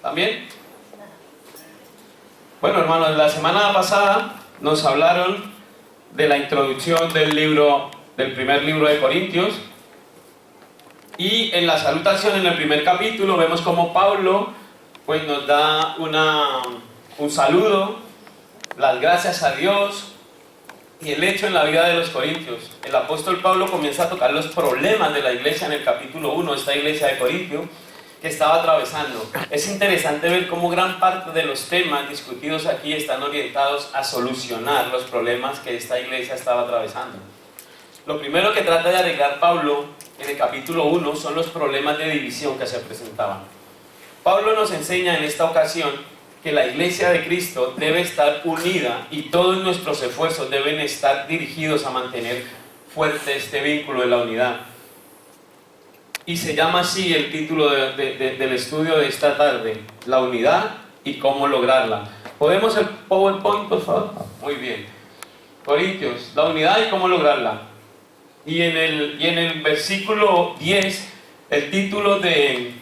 ¿También? Bueno, hermanos, la semana pasada nos hablaron de la introducción del primer libro de Corintios, y en la salutación, en el primer capítulo, vemos como Pablo pues nos da un saludo, las gracias a Dios y el hecho en la vida de los corintios. El apóstol Pablo comienza a tocar los problemas de la iglesia en el capítulo 1, esta iglesia de Corintio que estaba atravesando. Es interesante ver cómo gran parte de los temas discutidos aquí están orientados a solucionar los problemas que esta iglesia estaba atravesando. Lo primero que trata de arreglar Pablo en el capítulo 1 son los problemas de división que se presentaban. Pablo nos enseña en esta ocasión que la iglesia de Cristo debe estar unida y todos nuestros esfuerzos deben estar dirigidos a mantener fuerte este vínculo de la unidad. Y se llama así el título del estudio de esta tarde: la unidad y cómo lograrla. ¿Podemos el PowerPoint, por favor? Muy bien. Corintios, la unidad y cómo lograrla. Y en el versículo 10, el título del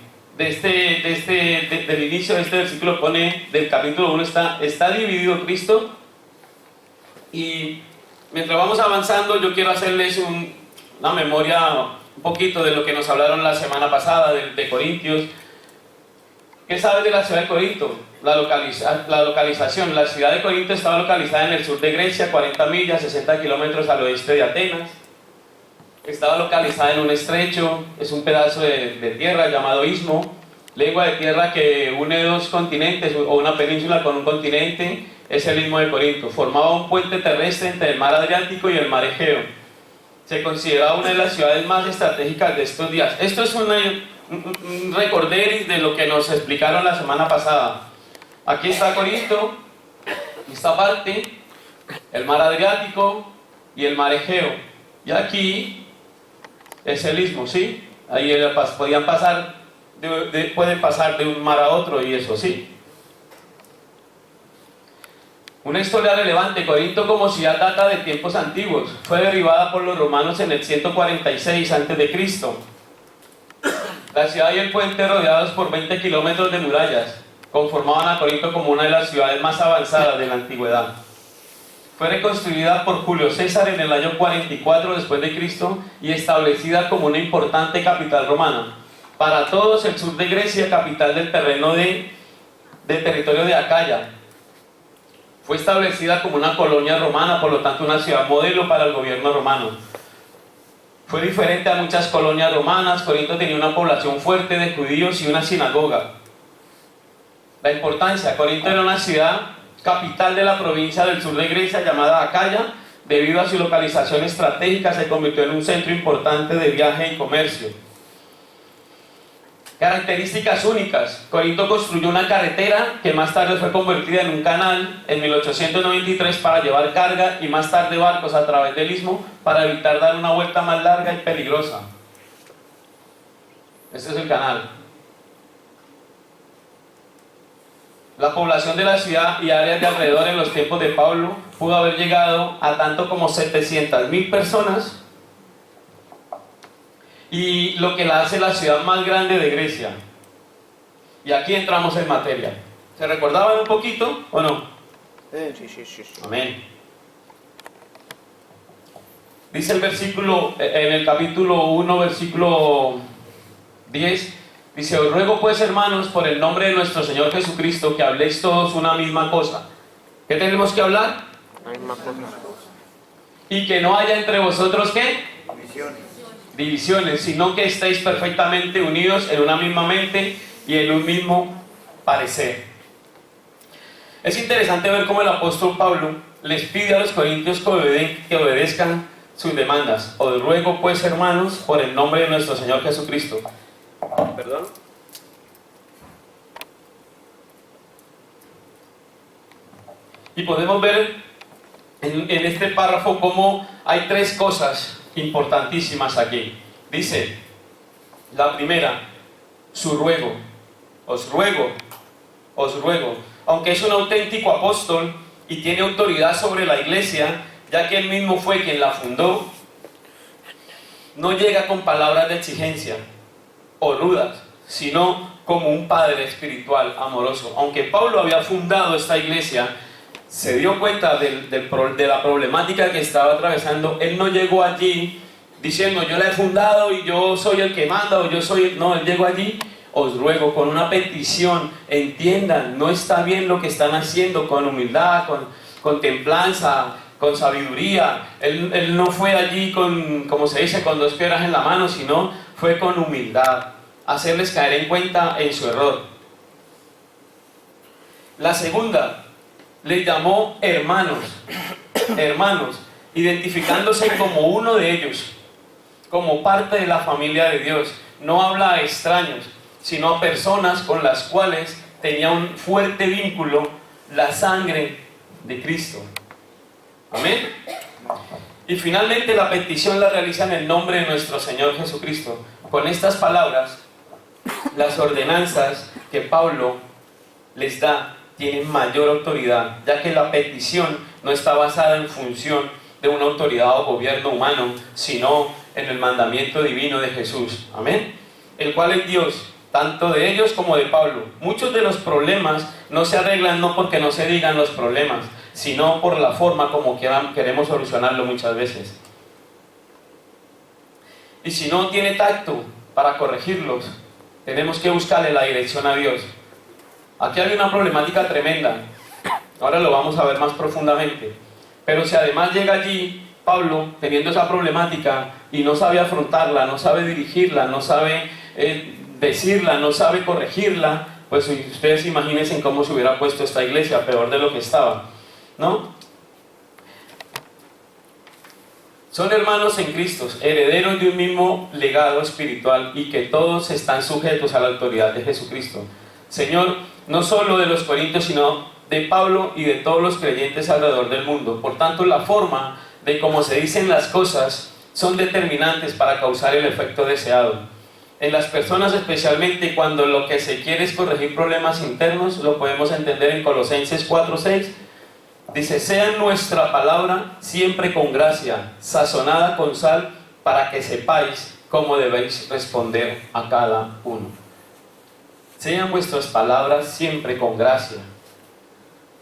inicio de este versículo pone, del capítulo 1, ¿está dividido Cristo? Y mientras vamos avanzando, yo quiero hacerles una memoria un poquito de lo que nos hablaron la semana pasada de Corintios. ¿Qué sabes de la ciudad de Corinto? La localización. La ciudad de Corinto estaba localizada en el sur de Grecia, 40 millas, 60 kilómetros al oeste de Atenas. Estaba localizada en un estrecho, es un pedazo de tierra llamado istmo, lengua de tierra que une dos continentes o una península con un continente, es el istmo de Corinto. Formaba un puente terrestre entre el mar Adriático y el mar Egeo. Se consideraba una de las ciudades más estratégicas de estos días. Esto es un recorderis de lo que nos explicaron la semana pasada. Aquí está Corinto, esta parte, el mar Adriático y el mar Egeo. Y aquí es el istmo, ¿sí? Ahí pueden pasar de un mar a otro y eso, ¿sí? Una historia relevante: Corinto como ciudad data de tiempos antiguos. Fue derribada por los romanos en el 146 a.C. La ciudad y el puente, rodeados por 20 kilómetros de murallas, conformaban a Corinto como una de las ciudades más avanzadas de la antigüedad. Fue reconstruida por Julio César en el año 44 después de Cristo y establecida como una importante capital romana. Para todos, el sur de Grecia, capital del territorio de Acaya. Fue establecida como una colonia romana, por lo tanto una ciudad modelo para el gobierno romano. Fue diferente a muchas colonias romanas. Corinto tenía una población fuerte de judíos y una sinagoga. La importancia: Corinto era una ciudad capital de la provincia del sur de Grecia llamada Acaya. Debido a su localización estratégica se convirtió en un centro importante de viaje y comercio. Características únicas: Corinto construyó una carretera que más tarde fue convertida en un canal en 1893 para llevar carga y más tarde barcos a través del istmo para evitar dar una vuelta más larga y peligrosa. Este es el canal. La población de la ciudad y áreas de alrededor en los tiempos de Pablo pudo haber llegado a tanto como 700.000 personas, y lo que la hace la ciudad más grande de Grecia. Y aquí entramos en materia. ¿Se recordaban un poquito o no? Sí. Amén. Dice el versículo, en el capítulo 1, versículo 10, dice: os ruego pues, hermanos, por el nombre de nuestro Señor Jesucristo, que habléis todos una misma cosa. ¿Qué tenemos que hablar? La misma cosa. Y que no haya entre vosotros, ¿qué? Divisiones. Sino que estéis perfectamente unidos en una misma mente y en un mismo parecer. Es interesante ver cómo el apóstol Pablo les pide a los corintios que obedezcan sus demandas. Os ruego pues, hermanos, por el nombre de nuestro Señor Jesucristo. ¿Perdón? Y podemos ver en este párrafo cómo hay tres cosas importantísimas aquí. Dice, la primera, su ruego. Os ruego. Aunque es un auténtico apóstol y tiene autoridad sobre la iglesia, ya que él mismo fue quien la fundó, no llega con palabras de exigencia o rudas, sino como un padre espiritual amoroso. Aunque Pablo había fundado esta iglesia, se dio cuenta de la problemática que estaba atravesando. Él no llegó allí diciendo yo la he fundado y yo soy el que manda o yo soy... No, él llegó allí: os ruego, con una petición, entiendan, no está bien lo que están haciendo, con humildad, con templanza, con sabiduría. Él no fue allí con, como se dice, con 2 piedras en la mano, sino fue con humildad, hacerles caer en cuenta en su error. La segunda, les llamó hermanos, identificándose como uno de ellos, como parte de la familia de Dios. No habla a extraños, sino a personas con las cuales tenía un fuerte vínculo, la sangre de Cristo. Amén. Y finalmente la petición la realiza en el nombre de nuestro Señor Jesucristo. Con estas palabras, las ordenanzas que Pablo les da tienen mayor autoridad, ya que la petición no está basada en función de una autoridad o gobierno humano, sino en el mandamiento divino de Jesús. Amén. El cual es Dios, tanto de ellos como de Pablo. Muchos de los problemas no se arreglan no porque no se digan los problemas, sino por la forma como queremos solucionarlo muchas veces. Y si no tiene tacto para corregirlos, tenemos que buscarle la dirección a Dios. Aquí hay una problemática tremenda, ahora lo vamos a ver más profundamente. Pero si además llega allí Pablo teniendo esa problemática y no sabe afrontarla, no sabe dirigirla, no sabe decirla, no sabe corregirla, pues ustedes imagínense cómo se hubiera puesto esta iglesia, peor de lo que estaba, ¿no? Son hermanos en Cristo, herederos de un mismo legado espiritual, y que todos están sujetos a la autoridad de Jesucristo. Señor, no solo de los corintios, sino de Pablo y de todos los creyentes alrededor del mundo. Por tanto, la forma de cómo se dicen las cosas son determinantes para causar el efecto deseado. En las personas, especialmente cuando lo que se quiere es corregir problemas internos, lo podemos entender en Colosenses 4:6. Dice: sea nuestra palabra siempre con gracia, sazonada con sal, para que sepáis cómo debéis responder a cada uno. Sean vuestras palabras siempre con gracia,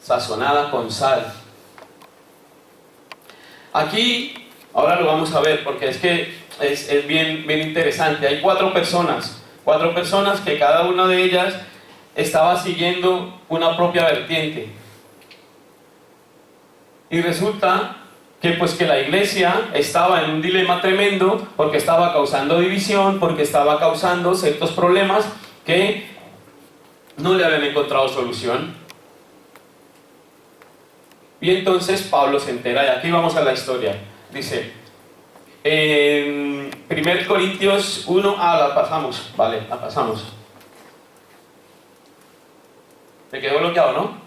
sazonada con sal. Aquí, ahora lo vamos a ver, porque es que es bien interesante. Hay 4 personas que cada una de ellas estaba siguiendo una propia vertiente. Y resulta que la iglesia estaba en un dilema tremendo, porque estaba causando división, porque estaba causando ciertos problemas que no le habían encontrado solución. Y entonces Pablo se entera, y aquí vamos a la historia. Dice, en 1 Corintios 1, la pasamos, vale, la pasamos. ¿Te quedó bloqueado, no?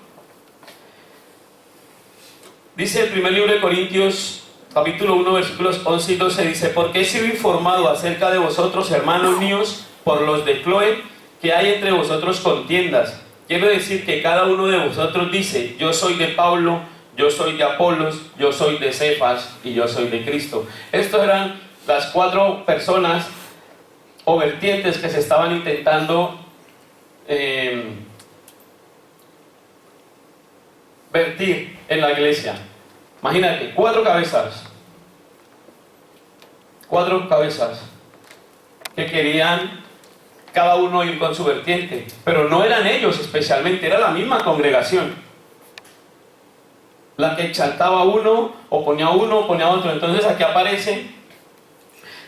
Dice el primer libro de Corintios, capítulo 1, versículos 11 y 12, dice: porque he sido informado acerca de vosotros, hermanos míos, por los de Cloé, que hay entre vosotros contiendas. Quiero decir que cada uno de vosotros dice: yo soy de Pablo, yo soy de Apolos, yo soy de Cefas y yo soy de Cristo. Estos eran las 4 personas o vertientes que se estaban intentando vertir en la iglesia. Imagínate, 4 cabezas que querían cada uno ir con su vertiente, pero no eran ellos especialmente, era la misma congregación la que exaltaba a uno, oponía a uno, oponía a otro. Entonces aquí aparece,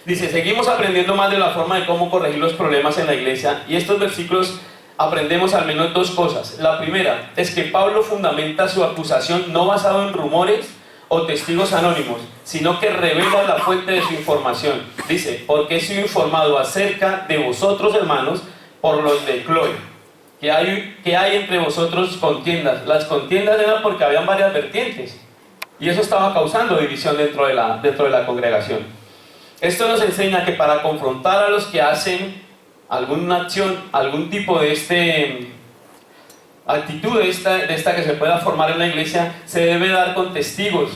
dice: seguimos aprendiendo más de la forma de cómo corregir los problemas en la iglesia, y estos versículos aprendemos al menos 2 cosas. La primera es que Pablo fundamenta su acusación no basado en rumores o testigos anónimos, sino que revela la fuente de su información. Dice: porque he sido informado acerca de vosotros, hermanos, por los de Cloé, que hay entre vosotros contiendas. Las contiendas eran porque habían varias vertientes, y eso estaba causando división dentro de la congregación. Esto nos enseña que para confrontar a los que hacen alguna acción, algún tipo de actitud de esta que se pueda formar en la iglesia, se debe dar con testigos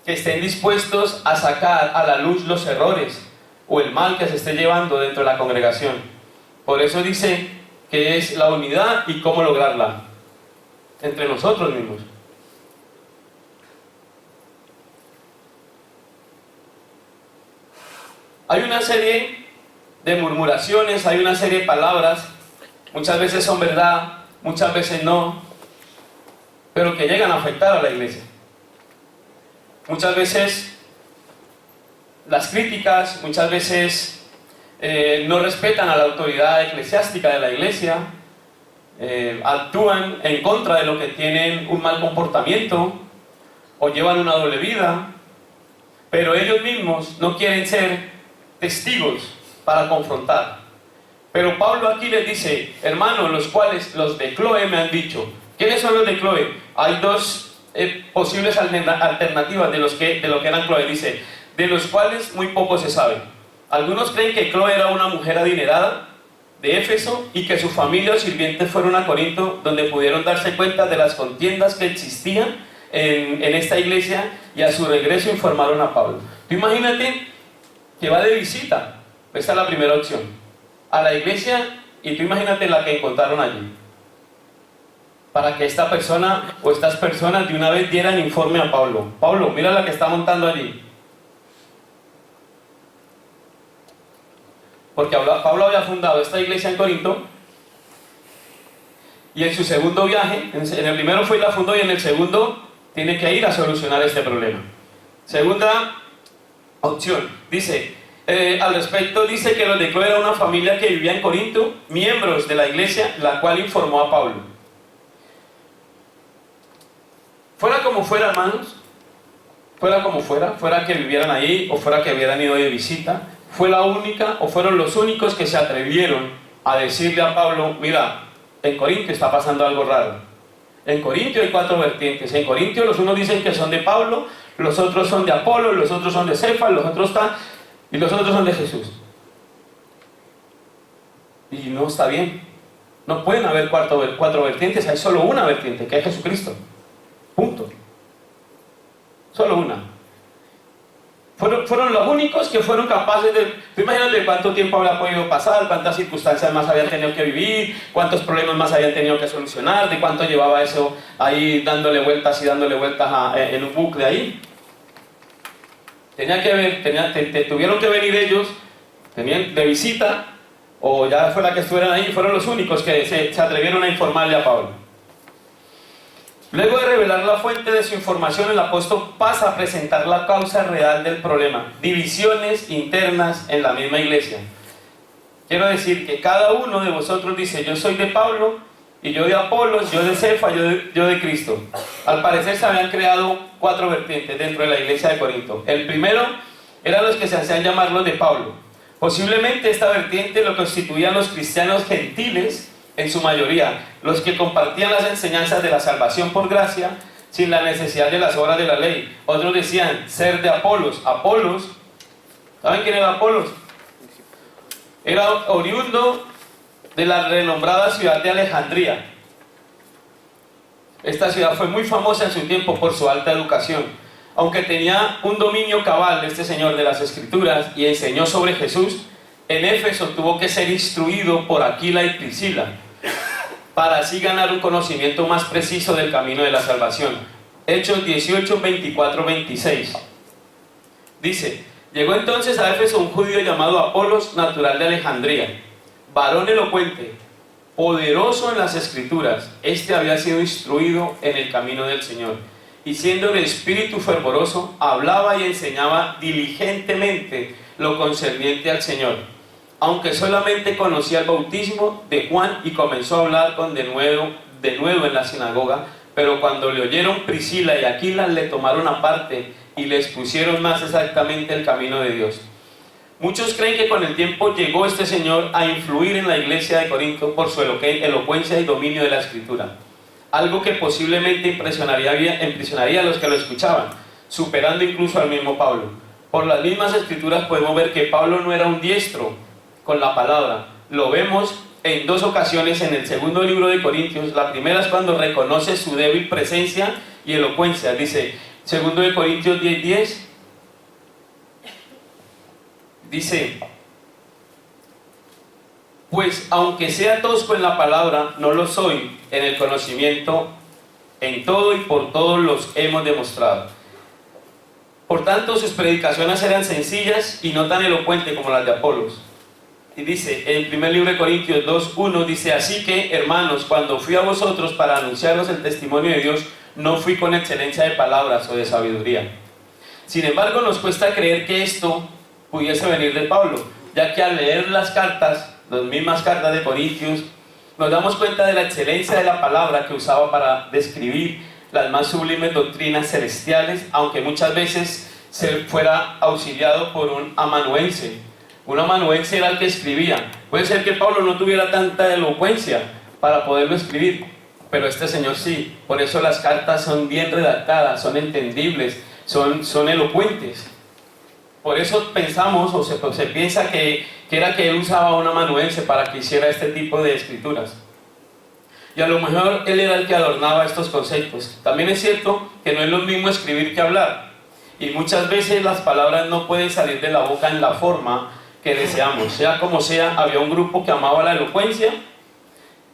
que estén dispuestos a sacar a la luz los errores o el mal que se esté llevando dentro de la congregación. Por eso dice que es la unidad y cómo lograrla entre nosotros mismos. Hay una serie de murmuraciones, hay una serie de palabras, muchas veces son verdad, muchas veces no, pero que llegan a afectar a la iglesia. Muchas veces las críticas, muchas veces no respetan a la autoridad eclesiástica de la iglesia, actúan en contra de lo que tienen un mal comportamiento o llevan una doble vida, pero ellos mismos no quieren ser testigos para confrontar. Pero Pablo aquí les dice, hermanos, los cuales los de Cloé me han dicho. ¿Quiénes son los de Cloé? Hay dos posibles alternativas de lo que eran Cloé. Dice, de los cuales muy poco se sabe. Algunos creen que Cloé era una mujer adinerada de Éfeso y que su familia o sirvientes fueron a Corinto, donde pudieron darse cuenta de las contiendas que existían en esta iglesia, y a su regreso informaron a Pablo. Tú imagínate que va de visita, esta es la primera opción, a la iglesia, y tú imagínate la que encontraron allí, para que esta persona o estas personas de una vez dieran informe a Pablo. Pablo, mira la que está montando allí. Porque Pablo había fundado esta iglesia en Corinto, y en su segundo viaje, en el primero fue y la fundó, y en el segundo tiene que ir a solucionar este problema. Segunda opción, dice, al respecto dice que los de Cloé era una familia que vivía en Corinto, miembros de la iglesia, la cual informó a Pablo. Fuera como fuera, hermanos, fuera como fuera que vivieran ahí o fuera que hubieran ido de visita, fue la única o fueron los únicos que se atrevieron a decirle a Pablo, mira, en Corinto está pasando algo raro. En Corinto hay 4 vertientes. En Corinto los unos dicen que son de Pablo, los otros son de Apolo, los otros son de Cefas, los otros son de Jesús. Y no está bien. No pueden haber 4 vertientes, hay solo una vertiente, que es Jesucristo. Punto. Solo una. Fueron los únicos que fueron capaces de... Tú imagínate cuánto tiempo habrá podido pasar, cuántas circunstancias más habían tenido que vivir, cuántos problemas más habían tenido que solucionar, de cuánto llevaba eso ahí dándole vueltas en un bucle ahí. Tuvieron que venir ellos, tenían de visita, o ya fuera que estuvieran ahí, fueron los únicos que se atrevieron a informarle a Pablo. Luego de revelar la fuente de su información, el apóstol pasa a presentar la causa real del problema: divisiones internas en la misma iglesia. Quiero decir que cada uno de vosotros dice, yo soy de Pablo, y yo de Apolos, yo de Cefas, yo de Cristo. Al parecer se habían creado 4 vertientes dentro de la iglesia de Corinto. El primero eran los que se hacían llamar los de Pablo. Posiblemente esta vertiente lo constituían los cristianos gentiles, en su mayoría, los que compartían las enseñanzas de la salvación por gracia, sin la necesidad de las obras de la ley. Otros decían ser de Apolos. Apolos, ¿saben quién era Apolos? Era oriundo de la renombrada ciudad de Alejandría. Esta ciudad fue muy famosa en su tiempo por su alta educación. Aunque tenía un dominio cabal de este señor de las Escrituras y enseñó sobre Jesús, en Éfeso tuvo que ser instruido por Aquila y Priscila, para así ganar un conocimiento más preciso del camino de la salvación. Hechos 18, 24, 26. Dice, llegó entonces a Éfeso un judío llamado Apolos, natural de Alejandría, varón elocuente, poderoso en las Escrituras. Este había sido instruido en el camino del Señor, y siendo de espíritu fervoroso, hablaba y enseñaba diligentemente lo concerniente al Señor, aunque solamente conocía el bautismo de Juan, y comenzó a hablar de nuevo en la sinagoga. Pero cuando le oyeron Priscila y Aquila, le tomaron aparte y le expusieron más exactamente el camino de Dios. Muchos creen que con el tiempo llegó este señor a influir en la iglesia de Corinto por su elocuencia y dominio de la Escritura, algo que posiblemente impresionaría a los que lo escuchaban, superando incluso al mismo Pablo. Por las mismas Escrituras podemos ver que Pablo no era un diestro con la palabra. Lo vemos en 2 ocasiones en el segundo libro de Corintios. La primera es cuando reconoce su débil presencia y elocuencia. Dice, segundo de Corintios 10:10, dice, Pues aunque sea tosco en la palabra, no lo soy en el conocimiento, en todo y por todos los hemos demostrado. Por tanto, sus predicaciones eran sencillas y no tan elocuentes como las de Apolos. Y dice, en el primer libro de Corintios 2:1, dice, así que, hermanos, cuando fui a vosotros para anunciaros el testimonio de Dios, no fui con excelencia de palabras o de sabiduría. Sin embargo, nos cuesta creer que esto pudiese venir de Pablo, ya que al leer las cartas, las mismas cartas de Corintios, nos damos cuenta de la excelencia de la palabra que usaba para describir las más sublimes doctrinas celestiales, aunque muchas veces se fuera auxiliado por un amanuense. Un amanuense era el que escribía. Puede ser que Pablo no tuviera tanta elocuencia para poderlo escribir, pero este señor sí. Por eso las cartas son bien redactadas, son entendibles, son elocuentes. Por eso pensamos, o se piensa que era que él usaba un amanuense para que hiciera este tipo de escrituras. Y a lo mejor él era el que adornaba estos conceptos. También es cierto que no es lo mismo escribir que hablar. Y muchas veces las palabras no pueden salir de la boca en la forma que deseamos. Sea como sea, había un grupo que amaba la elocuencia,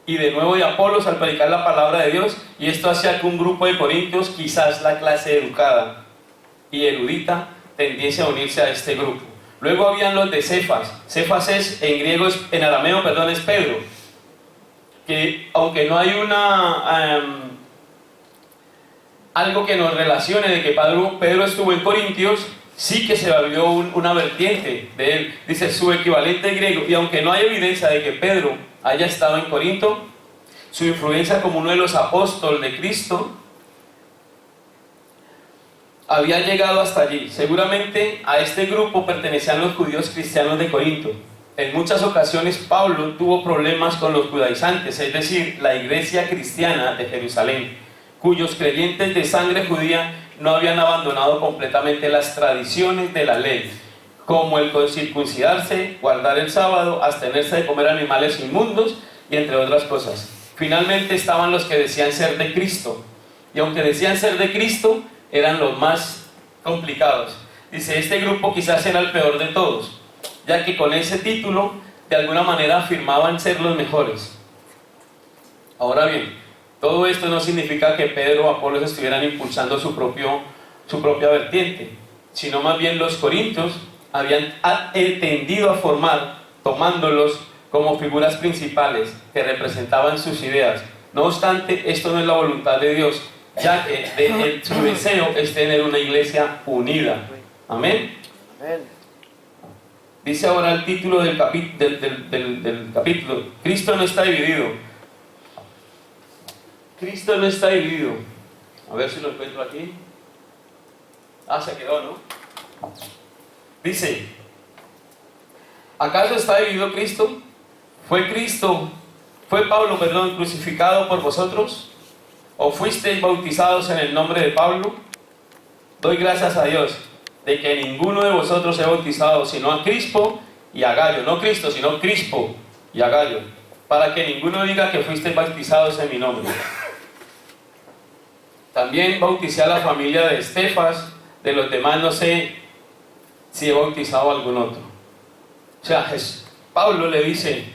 y de nuevo de Apolos al predicar la palabra de Dios, y esto hacía que un grupo de corintios, quizás la clase educada y erudita, tendiese a unirse a este grupo. Luego habían los de Cefas. Cefas es, en griego, en arameo, perdón, es Pedro. Que aunque no hay algo que nos relacione de que Pedro estuvo en Corintios, sí que se abrió una vertiente de él. Dice su equivalente griego, y aunque no hay evidencia de que Pedro haya estado en Corinto, su influencia como uno de los apóstoles de Cristo había llegado hasta allí. Seguramente a este grupo pertenecían los judíos cristianos de Corinto. En muchas ocasiones Pablo tuvo problemas con los judaizantes, es decir, la iglesia cristiana de Jerusalén, cuyos creyentes de sangre judía no habían abandonado completamente las tradiciones de la ley, como el circuncidarse, guardar el sábado, abstenerse de comer animales inmundos y entre otras cosas. Finalmente estaban los que decían ser de Cristo, y aunque decían ser de Cristo, eran los más complicados. Dice, este grupo quizás era el peor de todos, ya que con ese título de alguna manera afirmaban ser los mejores. Ahora bien, todo esto no significa que Pedro o Apolos estuvieran impulsando su propia vertiente, sino más bien los corintios habían tendido a formar, tomándolos como figuras principales que representaban sus ideas. No obstante, esto no es la voluntad de Dios, ya que su deseo es tener una iglesia unida. Amén. Dice ahora el título del capítulo, Cristo no está dividido. Cristo no está dividido. A ver si lo encuentro aquí. Se quedó, ¿no? Dice, ¿acaso está dividido Cristo? ¿Fue Pablo, crucificado por vosotros? ¿O fuisteis bautizados en el nombre de Pablo? Doy gracias a Dios de que ninguno de vosotros he bautizado sino a Crispo y a Gayo. No Cristo, sino Crispo y a Gayo, para que ninguno diga que fuisteis bautizados en mi nombre. También bauticé a la familia de Estefas, de los demás no sé si he bautizado a algún otro. O sea, Pablo le dice,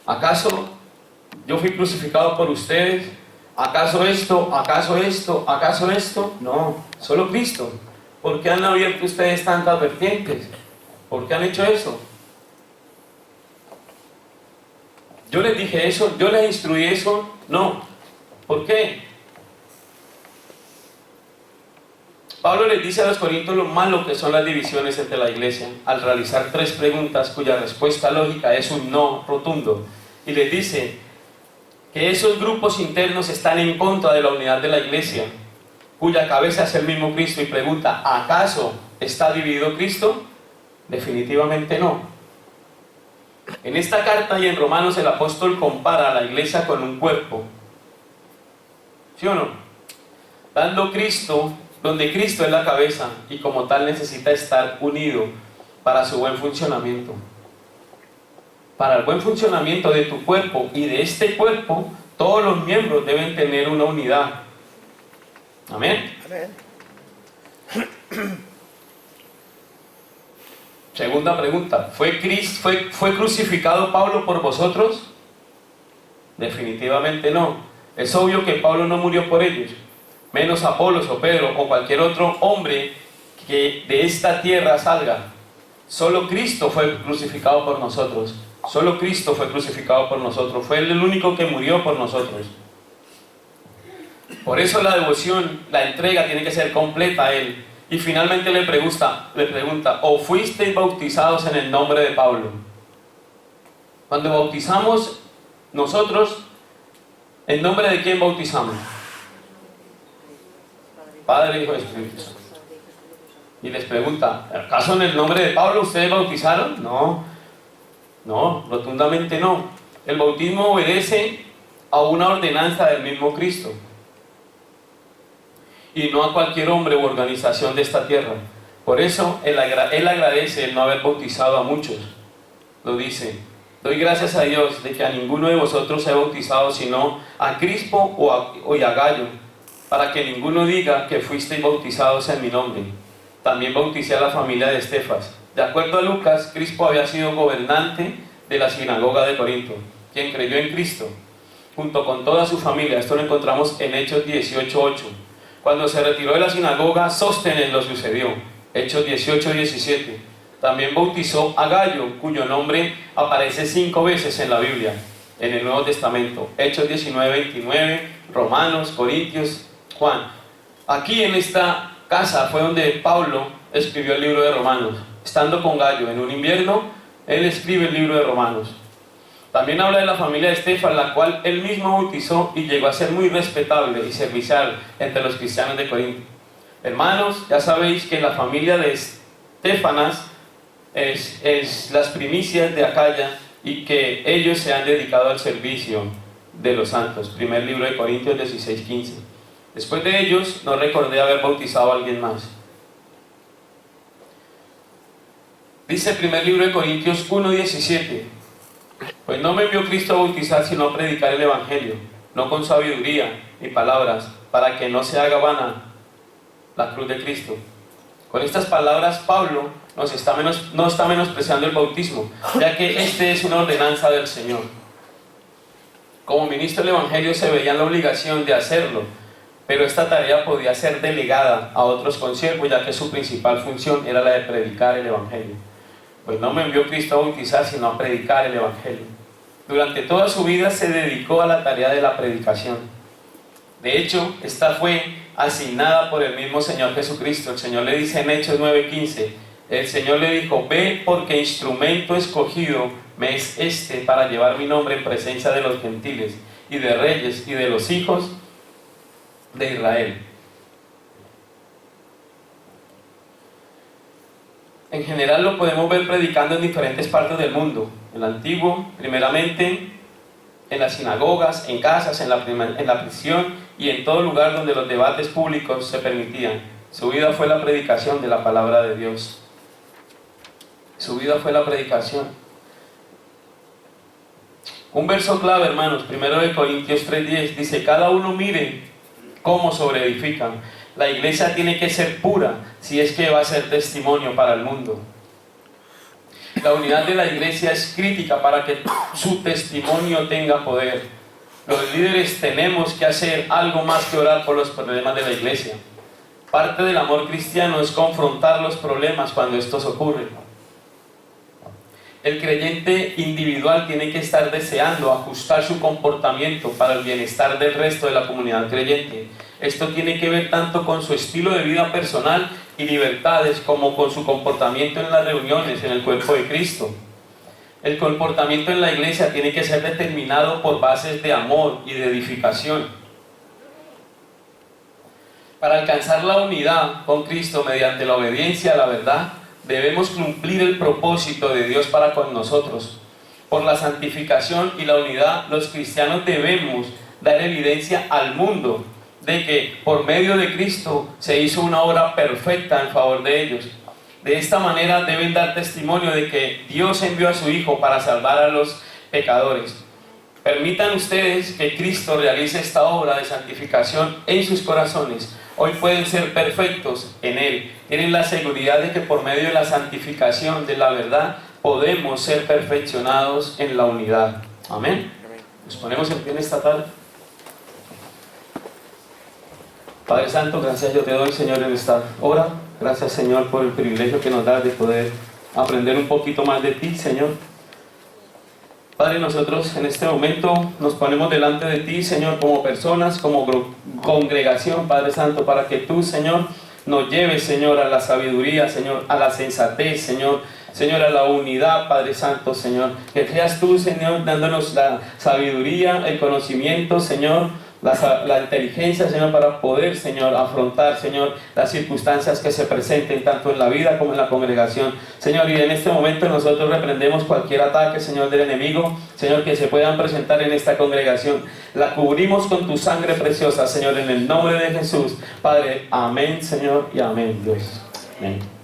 ¿acaso yo fui crucificado por ustedes? ¿Acaso esto? ¿Acaso esto? ¿Acaso esto? No, solo Cristo. ¿Por qué han abierto ustedes tantas vertientes? ¿Por qué han hecho eso? ¿Yo les dije eso? ¿Yo les instruí eso? No. ¿Por qué? Pablo les dice a los corintios lo malo que son las divisiones entre la iglesia, al realizar 3 preguntas cuya respuesta lógica es un no rotundo. Y les dice que esos grupos internos están en contra de la unidad de la iglesia, cuya cabeza es el mismo Cristo, y pregunta, ¿acaso está dividido Cristo? Definitivamente no. En esta carta y en Romanos el apóstol compara a la iglesia con un cuerpo. ¿Sí o no? Donde Cristo es la cabeza y como tal necesita estar unido para su buen funcionamiento. Para el buen funcionamiento de tu cuerpo y de este cuerpo, todos los miembros deben tener una unidad. Amén. Amén. Segunda pregunta, ¿fue crucificado Pablo por vosotros? Definitivamente no. Es obvio que Pablo no murió por ellos, menos Apolos o Pedro o cualquier otro hombre que de esta tierra salga. Solo Cristo fue crucificado por nosotros. Solo Cristo fue crucificado por nosotros. Fue el único que murió por nosotros. Por eso la devoción, la entrega tiene que ser completa a Él. Y finalmente le pregunta, ¿o fuisteis bautizados en el nombre de Pablo? Cuando bautizamos nosotros, ¿en nombre de quién bautizamos? Padre, Hijo y Espíritu Santo. Y les pregunta, ¿acaso en el nombre de Pablo ustedes bautizaron? No, rotundamente no. El bautismo obedece a una ordenanza del mismo Cristo y no a cualquier hombre u organización de esta tierra. Por eso Él agradece el no haber bautizado a muchos. Lo dice: doy gracias a Dios de que a ninguno de vosotros he bautizado sino a Crispo y a Gallo, para que ninguno diga que fuisteis bautizados en mi nombre. También bauticé a la familia de Estefas. De acuerdo a Lucas, Crispo había sido gobernante de la sinagoga de Corinto, quien creyó en Cristo, junto con toda su familia. Esto lo encontramos en Hechos 18:8. Cuando se retiró de la sinagoga, Sóstenes lo sucedió. Hechos 18:17. También bautizó a Gallo, cuyo nombre aparece 5 veces en la Biblia, en el Nuevo Testamento. Hechos 19:29, Romanos, Corintios, Juan. Aquí en esta casa fue donde Pablo escribió el libro de Romanos. Estando con Gallo en un invierno, él escribe el libro de Romanos. También habla de la familia de Estefas, la cual él mismo bautizó y llegó a ser muy respetable y servicial entre los cristianos de Corinto. Hermanos, ya sabéis que la familia de Estefanas es las primicias de Acaya y que ellos se han dedicado al servicio de los santos. Primer libro de Corintios 16:15. Después de ellos, no recordé haber bautizado a alguien más. Dice el primer libro de Corintios 1:17: pues no me envió Cristo a bautizar, sino a predicar el Evangelio, no con sabiduría ni palabras, para que no se haga vana la cruz de Cristo. Con estas palabras, Pablo no está menospreciando el bautismo, ya que este es una ordenanza del Señor. Como ministro del Evangelio se veía en la obligación de hacerlo, pero esta tarea podía ser delegada a otros consiervos, ya que su principal función era la de predicar el Evangelio. Pues no me envió Cristo a bautizar, sino a predicar el Evangelio. Durante toda su vida se dedicó a la tarea de la predicación. De hecho, esta fue asignada por el mismo Señor Jesucristo. El Señor le dice en Hechos 9:15, el Señor le dijo: ve, porque instrumento escogido me es este para llevar mi nombre en presencia de los gentiles y de reyes y de los hijos de Israel. En general lo podemos ver predicando en diferentes partes del mundo. En el antiguo, primeramente en las sinagogas, en casas, en la prisión y en todo lugar donde los debates públicos se permitían. Su vida fue la predicación de la palabra de Dios. Su vida fue la predicación. Un verso clave, hermanos, 1 Corintios 3:10, dice: cada uno mire cómo sobreedifican. La iglesia tiene que ser pura si es que va a ser testimonio para el mundo. La unidad de la iglesia es crítica para que su testimonio tenga poder. Los líderes tenemos que hacer algo más que orar por los problemas de la iglesia. Parte del amor cristiano es confrontar los problemas cuando estos ocurren. El creyente individual tiene que estar deseando ajustar su comportamiento para el bienestar del resto de la comunidad creyente. Esto tiene que ver tanto con su estilo de vida personal y libertades como con su comportamiento en las reuniones en el cuerpo de Cristo. El comportamiento en la iglesia tiene que ser determinado por bases de amor y de edificación. Para alcanzar la unidad con Cristo mediante la obediencia a la verdad, debemos cumplir el propósito de Dios para con nosotros. Por la santificación y la unidad, los cristianos debemos dar evidencia al mundo de que por medio de Cristo se hizo una obra perfecta en favor de ellos. De esta manera deben dar testimonio de que Dios envió a su Hijo para salvar a los pecadores. Permitan ustedes que Cristo realice esta obra de santificación en sus corazones, hoy pueden ser perfectos en Él. Tienen la seguridad de que por medio de la santificación de la verdad podemos ser perfeccionados en la unidad. Amén. Nos ponemos en pie en esta tarde. Padre Santo, gracias yo te doy, Señor, en esta hora. Gracias, Señor, por el privilegio que nos das de poder aprender un poquito más de ti, Señor. Padre, nosotros en este momento nos ponemos delante de ti, Señor, como personas, como congregación, Padre Santo, para que tú, Señor, nos lleves, Señor, a la sabiduría, Señor, a la sensatez, Señor, Señor, a la unidad, Padre Santo, Señor. Que seas tú, Señor, dándonos la sabiduría, el conocimiento, Señor, la inteligencia, Señor, para poder, Señor, afrontar, Señor, las circunstancias que se presenten tanto en la vida como en la congregación, Señor. Y en este momento nosotros reprendemos cualquier ataque, Señor, del enemigo, Señor, que se puedan presentar en esta congregación. La cubrimos con tu sangre preciosa, Señor, en el nombre de Jesús, Padre. Amén, Señor, y amén, Dios. Amén.